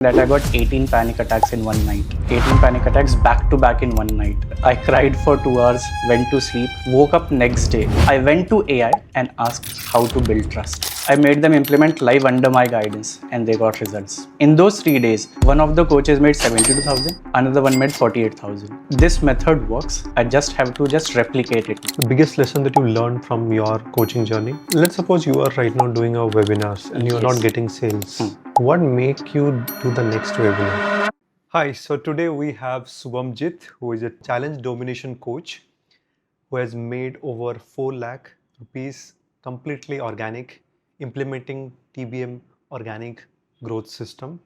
that I got 18 panic attacks in one night. 18 panic attacks back to back in one night. I cried for 2 hours, went to sleep, woke up next day. I went to AI and asked how to build trust. I made them implement live under my guidance and they got results. In those 3 days, one of the coaches made 72,000, another one made 48,000. This method works. I just have to replicate it. The biggest lesson that you learned from your coaching journey? Let's suppose you are right now doing a webinars and you are not getting sales. What make you do the next webinar? Hi, so today we have Subhamjit, who is a challenge domination coach who has made over 4 lakh rupees completely organic, implementing TBM organic growth system.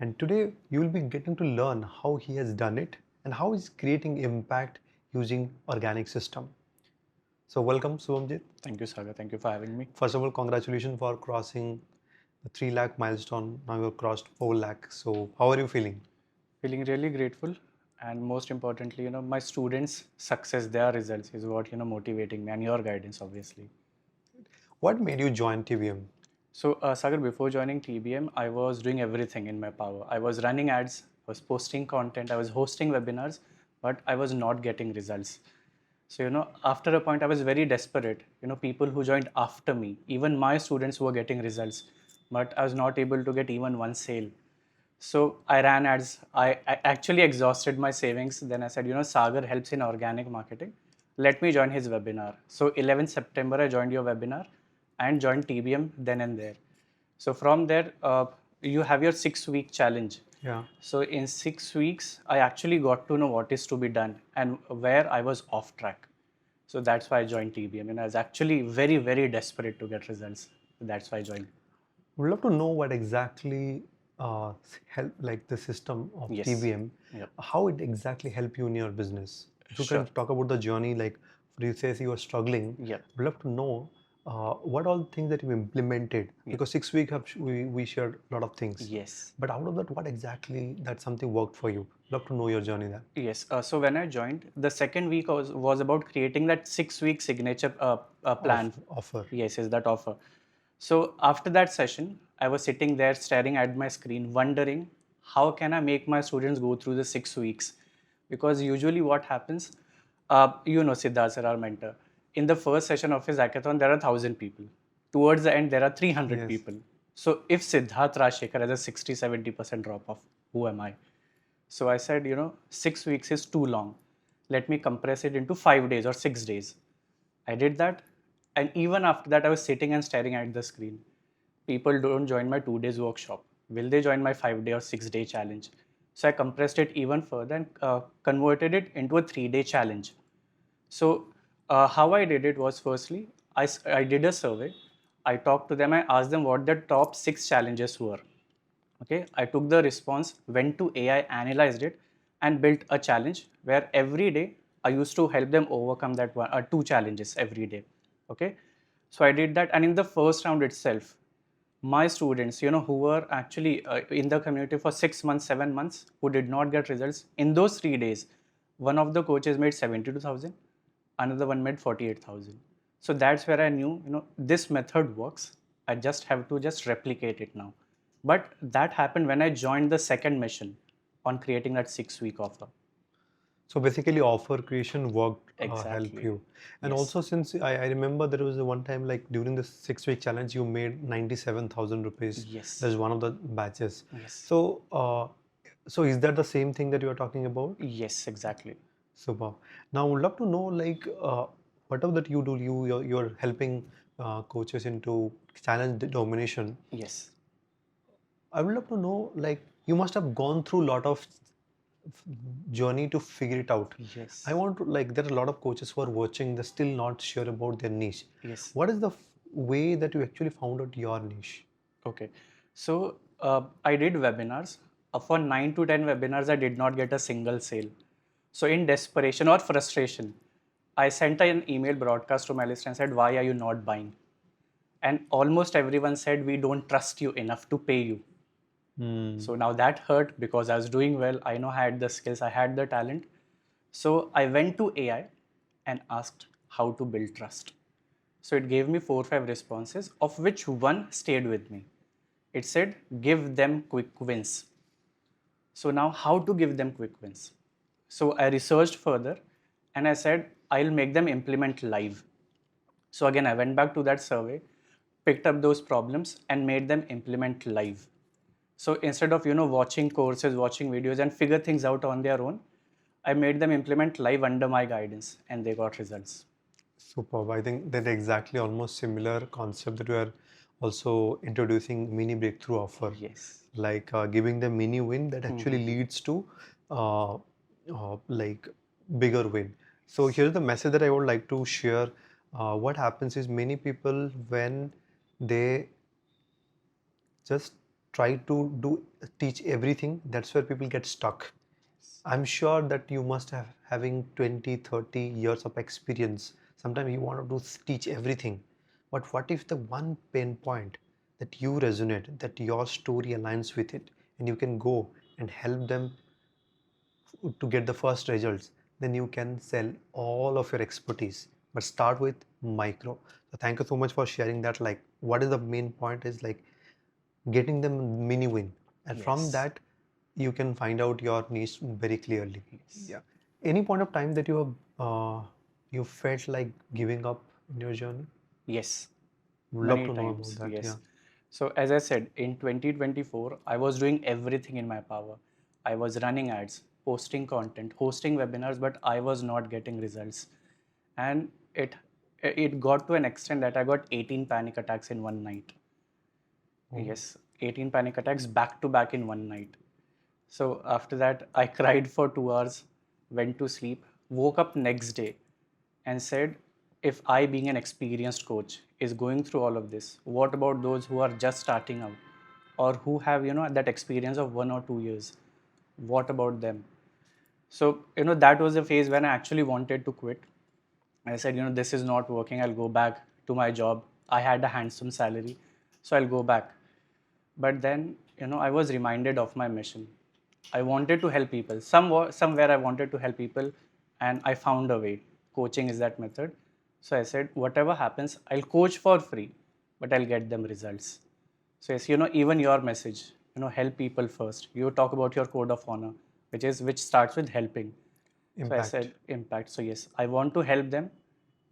And today you will be getting to learn how he has done it and how he's creating impact using organic system. So welcome, Subhamjit. Thank you, Sagar. Thank you for having me. First of all, congratulations for crossing the 3 lakh milestone. Now you've crossed 4 lakh. So how are you feeling? Feeling really grateful, and most importantly, my students' success, their results is what motivating me, and your guidance, obviously. What made you join TBM? So, Sagar, before joining TBM, I was doing everything in my power. I was running ads, I was posting content, I was hosting webinars, but I was not getting results. So, after a point, I was very desperate. People who joined after me, even my students were getting results, but I was not able to get even one sale. So I ran ads. I actually exhausted my savings. Then I said, Sagar helps in organic marketing. Let me join his webinar. So 11th September, I joined your webinar and joined TBM then and there. So from there, you have your 6-week challenge. Yeah. So in 6 weeks, I actually got to know what is to be done and where I was off track. So that's why I joined TBM. I was actually very, very desperate to get results. That's why I joined. We'd love to know what exactly help, like the system of Yes. TBM, Yep. how it exactly help you in your business. If you Sure. can talk about the journey, like you say you are struggling. Yep. We'd love to know what all things that you implemented, because 6 weeks we shared a lot of things. Yes. But out of that, what exactly that something worked for you? Love to know your journey there. Yes. So when I joined, the second week was about creating that 6-week signature plan. Offer. Yes, is that offer. So after that session, I was sitting there staring at my screen, wondering how can I make my students go through the 6 weeks? Because usually what happens, Siddharth sir, our mentor, in the first session of his hackathon, there are 1,000 people. Towards the end, there are 300 Yes. people. So if Siddharth Rajshekhar has a 60-70% drop off, who am I? So I said, 6 weeks is too long. Let me compress it into 5 days or 6 days. I did that. And even after that, I was sitting and staring at the screen. People don't join my 2 days workshop. Will they join my 5-day or 6-day challenge? So I compressed it even further and converted it into a 3-day challenge. So how I did it was, firstly, I did a survey. I talked to them. I asked them what their top 6 challenges were. Okay, I took the response, went to AI, analyzed it, and built a challenge where every day I used to help them overcome that 2 challenges every day. Okay, so I did that, and in the first round itself, my students, who were actually in the community for 6 months, 7 months, who did not get results, in those 3 days, one of the coaches made 72,000, another one made 48,000. So that's where I knew, this method works. I just have to replicate it now. But that happened when I joined the second mission on creating that 6-week offer. So basically, offer creation worked Exactly. help you. And Yes. also, since I remember there was a one time, like during the 6 week challenge, you made 97,000 rupees. Yes. That's one of the batches. Yes. So is that the same thing that you are talking about? Yes, exactly. Super. Now, I would love to know, like, whatever that you do, you're helping coaches into challenge domination. Yes. I would love to know, like, you must have gone through a lot of journey to figure it out. Yes. I want to, like, there are a lot of coaches who are watching, they're still not sure about their niche. Yes. What is the way that you actually found out your niche? Okay. So I did webinars. For 9 to 10 webinars, I did not get a single sale. So in desperation or frustration, I sent an email broadcast to my list and said, why are you not buying? And almost everyone said, we don't trust you enough to pay you. So now that hurt because I was doing well. I know I had the skills, I had the talent. So I went to AI and asked how to build trust. So it gave me 4 or 5 responses, of which one stayed with me. it said give them quick wins. So now how to give them quick wins? So I researched further and I said I'll make them implement live. So again I went back to that survey, picked up those problems and made them implement live. So instead of watching courses, watching videos and figure things out on their own, I made them implement live under my guidance and they got results. Superb. I think that exactly almost similar concept that we are also introducing mini breakthrough offer, Yes. like giving them mini win that actually Mhm. leads to uh, like bigger win. So here's the message that I would like to share. What happens is many people when they just try to do teach everything, that's where people get stuck. I'm sure that you must have having 20, 30 years of experience. Sometimes you want to teach everything. But what if the one pain point that you resonate, that your story aligns with it, and you can go and help them to get the first results, then you can sell all of your expertise. But start with micro. So thank you so much for sharing that. Like, what is the main point is like getting them mini win. And from Yes. that, you can find out your niche very clearly. Yes. Yeah. Any point of time that you have you felt like giving up in your journey? Yes. Would love Many to know about times. that. Yeah. Yes. So as I said, in 2024, I was doing everything in my power. I was running ads, posting content, hosting webinars, but I was not getting results. And it got to an extent that I got 18 panic attacks in one night. Oh, Yes, 18 panic attacks back to back in one night. So after that, I cried for 2 hours, went to sleep, woke up next day, and said, if I, being an experienced coach, is going through all of this, what about those who are just starting out or who have that experience of 1 or 2 years? What about them? So that was the phase when I actually wanted to quit. I said, this is not working. I'll go back to my job. I had a handsome salary, so I'll go back. But then I was reminded of my mission. I wanted to help people somewhere. I wanted to help people and I found a way. Coaching is that method. So I said whatever happens, I'll coach for free, but I'll get them results. So yes, even your message, help people first. You talk about your code of honor, which starts with helping. So I impact. said impact. So yes, I want to help them,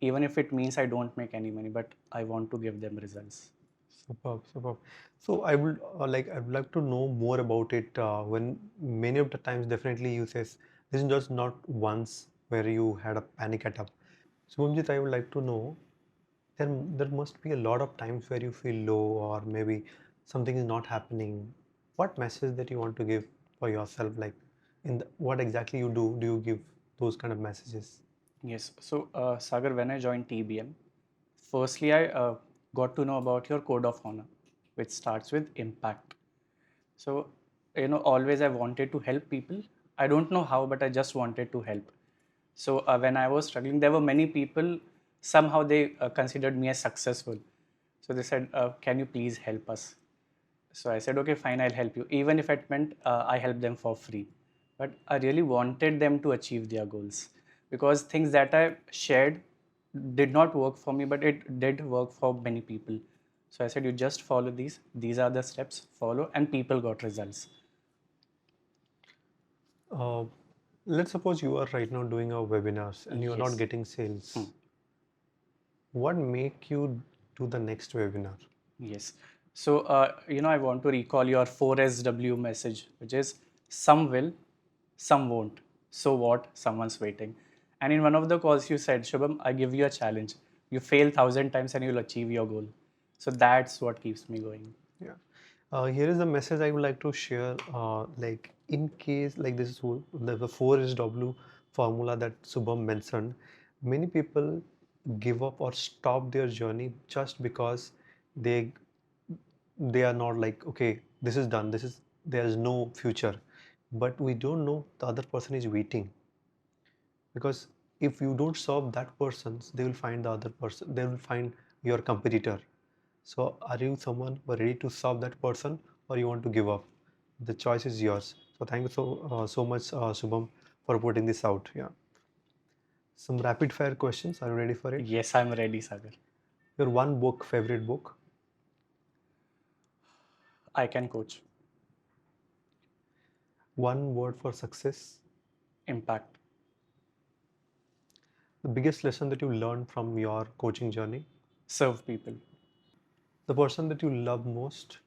even if it means I don't make any money, but I want to give them results. Superb, superb. So I would like to know more about it. When many of the times, definitely you says this is just not once where you had a panic attack. So Subhamjit, I would like to know there must be a lot of times where you feel low or maybe something is not happening. What message that you want to give for yourself? Like what exactly you do you give those kind of messages? Yes. So, Sagar, when I joined TBM, firstly, I got to know about your code of honor, which starts with impact. So, always I wanted to help people. I don't know how, but I just wanted to help. So, when I was struggling, there were many people, somehow they considered me as successful. So, they said, can you please help us? So I said, okay, fine, I'll help you. Even if it meant I help them for free. But I really wanted them to achieve their goals because things that I shared did not work for me, but it did work for many people. So I said, you just follow these. These are the steps, follow, and people got results. Uh, let's suppose you are right now doing a webinars and you are not Yes. getting Hmm. sales. What make you do the next webinar? Yes. So, I want to recall your 4SW message, which is some will, some won't. So what? Someone's waiting. And in one of the calls, you said, Shubham, I give you a challenge. You fail 1,000 times and you'll achieve your goal. So that's what keeps me going. Yeah. Here is the message I would like to share. Like in case like this is the 4SW formula that Subham mentioned, many people give up or stop their journey just because they they are not like, okay, this is done. This is there is no future, but we don't know the other person is waiting, because if you don't solve that person's, they will find the other person. They will find your competitor. So are you someone who are ready to solve that person, or you want to give up? The choice is yours. So thank you so much, Subham, for putting this out. Yeah. Some rapid fire questions. Are you ready for it? Yes, I'm ready, Sagar. Your one book, favorite book? I can coach. One word for success. Impact. The biggest lesson that you learned from your coaching journey. Serve people. The person that you love most.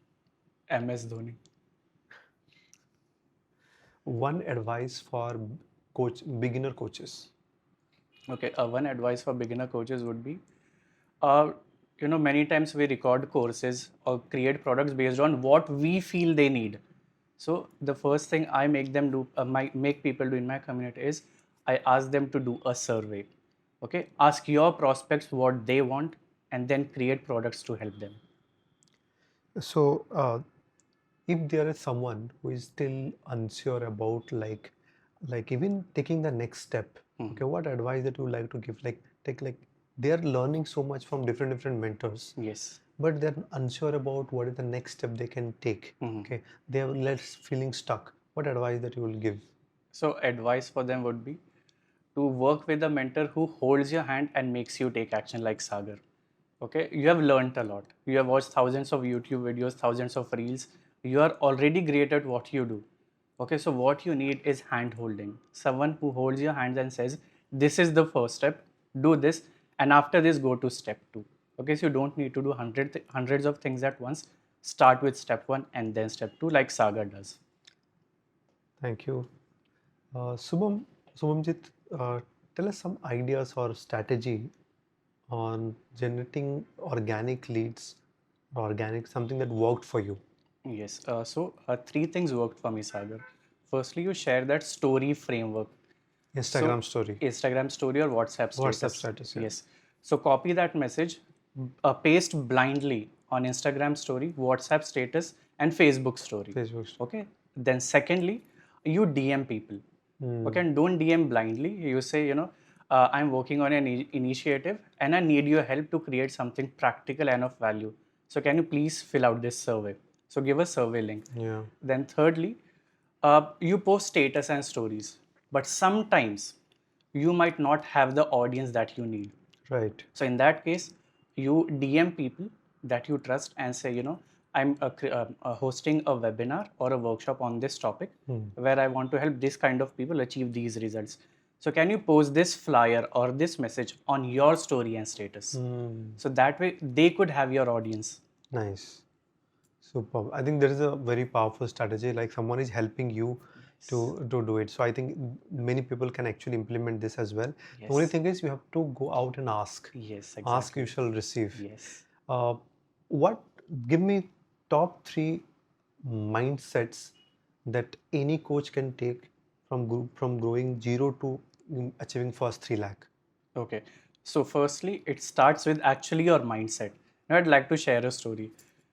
MS Dhoni. One advice for beginner coaches. Okay, one advice for beginner coaches would be, uh, many times we record courses or create products based on what we feel they need. So the first thing I make them do, make people do in my community is I ask them to do a survey. Okay, ask your prospects what they want, and then create products to help them. So, if there is someone who is still unsure about like even taking the next step, okay, what advice that you would like to give? Like take like they are learning so much from different mentors, Yes. but they're unsure about what is the next step they can take. Okay, they are less feeling stuck. What advice that you will give? So advice for them would be to work with a mentor who holds your hand and makes you take action like Sagar. Okay, you have learned a lot. You have watched thousands of YouTube videos, thousands of reels. You are already great at what you do. Okay, so what you need is hand holding. Someone who holds your hands and says, this is the first step, do this, and after this, go to step two. Okay, so you don't need to do hundreds of things at once. Start with step one and then step two, like Sagar does. Thank you. Subhamjit, tell us some ideas or strategy on generating organic leads, organic something that worked for you. Yes. Three things worked for me, Sagar. Firstly, you share that story framework. Instagram story, Instagram story or WhatsApp WhatsApp status. status, yeah. Yes. So copy that message, paste blindly on Instagram story, WhatsApp status, and Facebook story. Facebook. Okay. Then secondly, you DM people. Okay, and don't DM blindly. You say, I'm working on an initiative and I need your help to create something practical and of value. So can you please fill out this survey? So give a survey link. Yeah. Then thirdly, you post status and stories, but sometimes you might not have the audience that you need. Right. So in that case, you DM people that you trust and say, I'm hosting a webinar or a workshop on this topic where I want to help this kind of people achieve these results. So can you post this flyer or this message on your story and status? So that way they could have your audience. Nice. Superb. I think there is a very powerful strategy, like someone is helping you to do it. So I think many people can actually implement this as well. The only Yes. thing is you have to go out and ask. Yes, Ask, exactly. you shall receive. Yes. Uh, what give me top three mindsets that any coach can take from growing zero to achieving first 3 lakh? Okay. So, firstly, it starts with actually your mindset. Now, I'd like to share a story.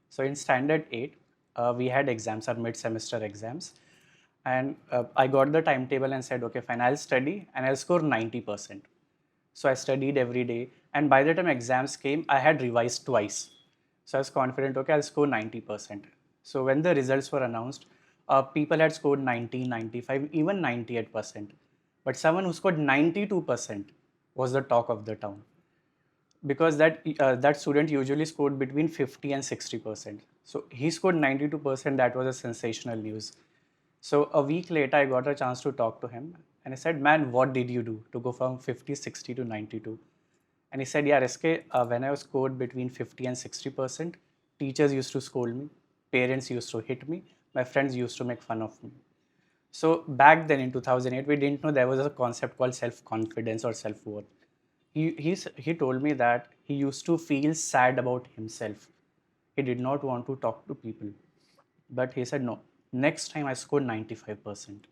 So, in standard 8, we had exams, our mid semester exams. And I got the timetable and said, okay, fine, I'll study and I'll score 90%. So, I studied every day. And by the time exams came, I had revised twice. So, I was confident, okay, I'll score 90%. So, when the results were announced, people had scored 90, 95, even 98%. But someone who scored 92% was the talk of the town because that student usually scored between 50 and 60%. So he scored 92%. That was a sensational news. So a week later, I got a chance to talk to him, and I said, "Man, what did you do to go from 50, 60 to 92?" And he said, "Yeah, SK, when I was scored between 50 and 60%, teachers used to scold me, parents used to hit me, my friends used to make fun of me." So back then in 2008, we didn't know there was a concept called self-confidence or self-worth. He told me that he used to feel sad about himself. He did not want to talk to people. But he said, no, next time I scored 95%.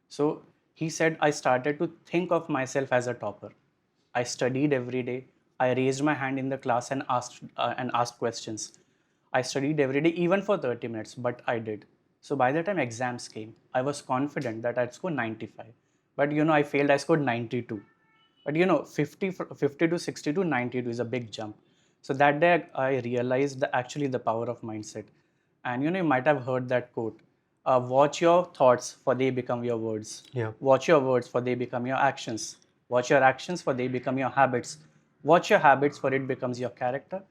So he said, I started to think of myself as a topper. I studied every day. I raised my hand in the class and asked questions. I studied every day, even for 30 minutes, but I did. So by the time exams came, I was confident that I'd score 95. But I failed, I scored 92. But 50 to 60 to 92 is a big jump. So that day I realized actually the power of mindset. And you might have heard that quote, watch your thoughts for they become your words. Yeah. Watch your words for they become your actions. Watch your actions for they become your habits. Watch your habits for it becomes your character.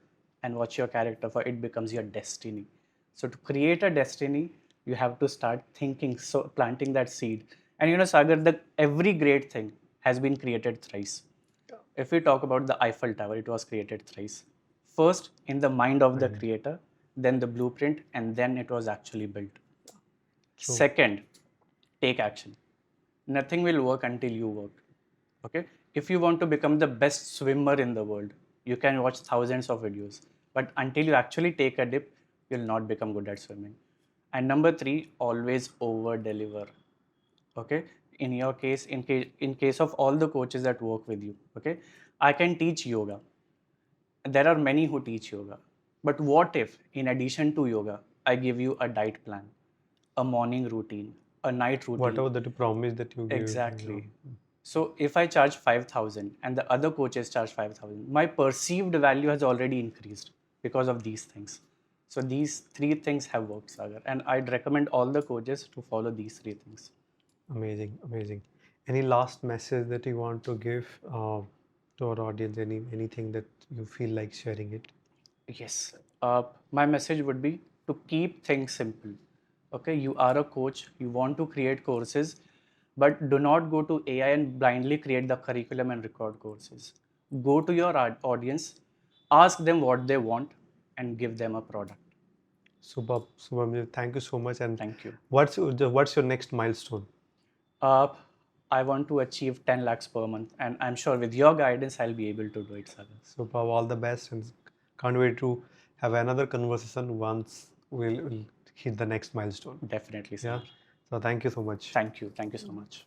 And watch your character for it becomes your destiny. So to create a destiny, you have to start thinking, so planting that seed. And you know, Sagar, every great thing has been created thrice. If we talk about the Eiffel Tower, it was created thrice. First, in the mind of the creator, then the blueprint, and then it was actually built. True. Second, take action. Nothing will work until you work. Okay? If you want to become the best swimmer in the world, you can watch thousands of videos. But until you actually take a dip, you'll not become good at swimming. And number three, always over deliver. Okay? In your case, in case of all the coaches that work with you, okay, I can teach yoga. There are many who teach yoga. But what if, in addition to yoga, I give you a diet plan, a morning routine, a night routine? Whatever that you promise that you give. Exactly. So if I charge 5,000 and the other coaches charge 5,000, my perceived value has already increased because of these things. So these three things have worked, Sagar, and I'd recommend all the coaches to follow these three things. Amazing, amazing. Any last message that you want to give to our audience? Anything that you feel like sharing it? Yes. My message would be to keep things simple. Okay, you are a coach, you want to create courses, but do not go to AI and blindly create the curriculum and record courses. Go to your audience, ask them what they want, and give them a product. Subhamjit, thank you so much. And Thank you. what's your next milestone? Uh, I want to achieve 10 lakhs per month, and I'm sure with your guidance, I'll be able to do it, Sagar. Subhav, all the best, and can't wait to have another conversation once we'll hit the next milestone. Definitely, Yeah. Sagar. So thank you so much. Thank you. Thank you so much.